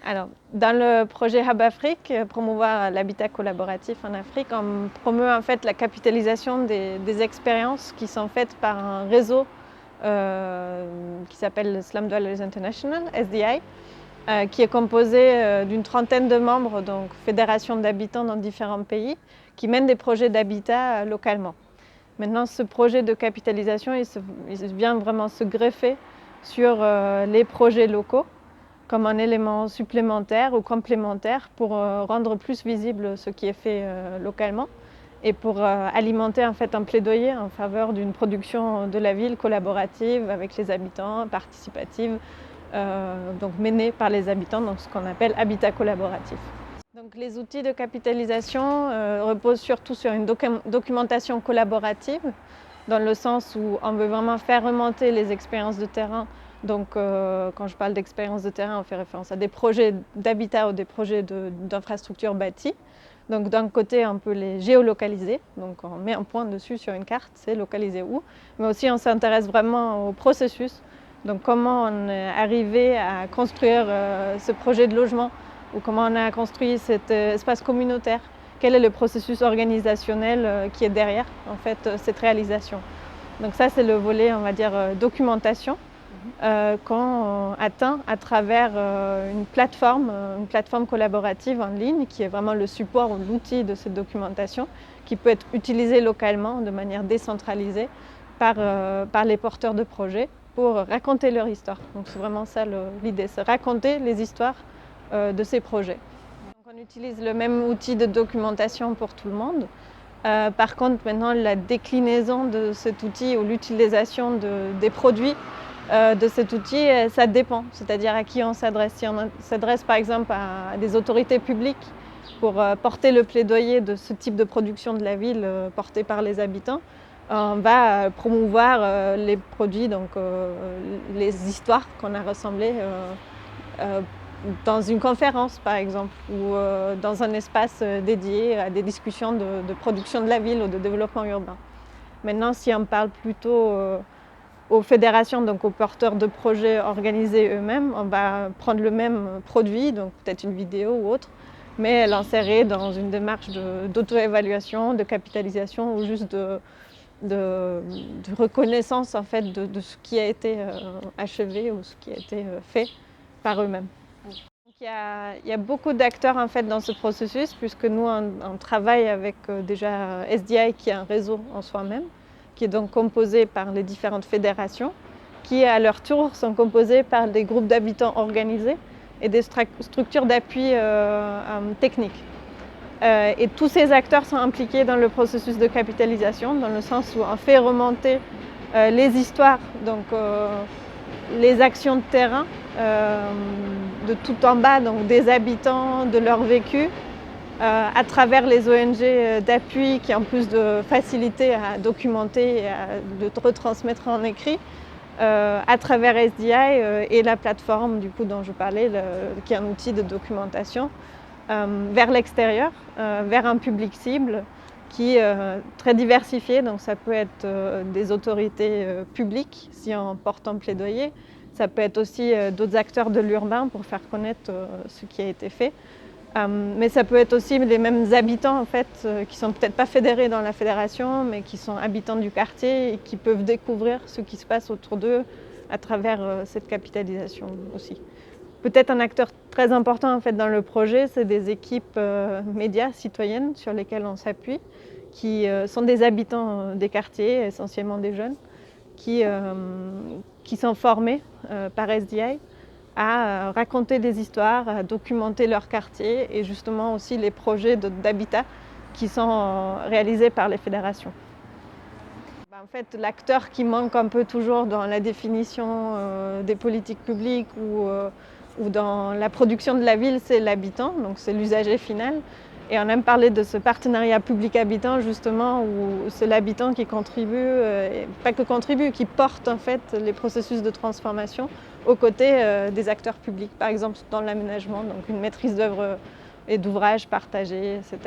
Alors, dans le projet Hub Afrique, promouvoir l'habitat collaboratif en Afrique, on promeut en fait la capitalisation des expériences qui sont faites par un réseau qui s'appelle Slum Dwellers International, SDI, qui est composé d'une trentaine de membres, donc fédérations d'habitants dans différents pays, qui mènent des projets d'habitat localement. Maintenant, ce projet de capitalisation, il vient vraiment se greffer sur les projets locaux comme un élément supplémentaire ou complémentaire pour rendre plus visible ce qui est fait localement et pour alimenter en fait un plaidoyer en faveur d'une production de la ville collaborative avec les habitants, participative, donc menée par les habitants, donc ce qu'on appelle habitat collaboratif. Donc les outils de capitalisation reposent surtout sur une documentation collaborative, dans le sens où on veut vraiment faire remonter les expériences de terrain. Donc quand je parle d'expériences de terrain, on fait référence à des projets d'habitat ou des projets d'infrastructures bâties. Donc d'un côté, on peut les géolocaliser, donc on met un point dessus sur une carte, c'est localisé où. Mais aussi on s'intéresse vraiment au processus, donc comment on est arrivé à construire ce projet de logement ou comment on a construit cet espace communautaire. Quel est le processus organisationnel qui est derrière en fait, cette réalisation. Donc ça, c'est le volet, on va dire, documentation qu'on atteint à travers une plateforme collaborative en ligne qui est vraiment le support ou l'outil de cette documentation qui peut être utilisée localement de manière décentralisée par les porteurs de projets pour raconter leur histoire. Donc c'est vraiment ça l'idée, c'est raconter les histoires de ces projets. Donc on utilise le même outil de documentation pour tout le monde. Par contre, maintenant, la déclinaison de cet outil ou l'utilisation des produits de cet outil, ça dépend, c'est-à-dire à qui on s'adresse. Si on s'adresse par exemple à des autorités publiques pour porter le plaidoyer de ce type de production de la ville porté par les habitants, on va promouvoir les produits, donc les histoires qu'on a rassemblées dans une conférence par exemple ou dans un espace dédié à des discussions de production de la ville ou de développement urbain. Maintenant, si on parle plutôt aux fédérations, donc aux porteurs de projets organisés eux-mêmes, on va prendre le même produit, donc peut-être une vidéo ou autre, mais l'insérer dans une démarche d'auto-évaluation, de capitalisation ou juste de reconnaissance en fait de ce qui a été achevé ou ce qui a été fait par eux-mêmes. Il y a beaucoup d'acteurs en fait dans ce processus puisque nous on travaille avec déjà SDI qui est un réseau en soi-même, qui est donc composé par les différentes fédérations qui à leur tour sont composées par des groupes d'habitants organisés et des structures d'appui technique. Et tous ces acteurs sont impliqués dans le processus de capitalisation dans le sens où on fait remonter les histoires, donc les actions de terrain de tout en bas, donc des habitants, de leur vécu, à travers les ONG d'appui qui en plus de faciliter à documenter et de retransmettre en écrit, à travers SDI et la plateforme du coup, dont je parlais, qui est un outil de documentation, vers l'extérieur, vers un public cible qui est très diversifié, donc ça peut être des autorités publiques si on porte un plaidoyer, ça peut être aussi d'autres acteurs de l'urbain pour faire connaître ce qui a été fait, mais ça peut être aussi les mêmes habitants en fait, qui sont peut-être pas fédérés dans la fédération, mais qui sont habitants du quartier et qui peuvent découvrir ce qui se passe autour d'eux à travers cette capitalisation aussi. Peut-être un acteur très important en fait, dans le projet, c'est des équipes médias citoyennes sur lesquelles on s'appuie, qui sont des habitants des quartiers, essentiellement des jeunes, qui sont formés par SDI à raconter des histoires, à documenter leur quartier et justement aussi les projets d'habitat qui sont réalisés par les fédérations. En fait, l'acteur qui manque un peu toujours dans la définition des politiques publiques ou dans la production de la ville, c'est l'habitant, donc c'est l'usager final. Et on aime parler de ce partenariat public-habitant justement où c'est l'habitant qui contribue, et pas que contribue, qui porte en fait les processus de transformation aux côtés des acteurs publics, par exemple dans l'aménagement, donc une maîtrise d'œuvre et d'ouvrages partagés, etc.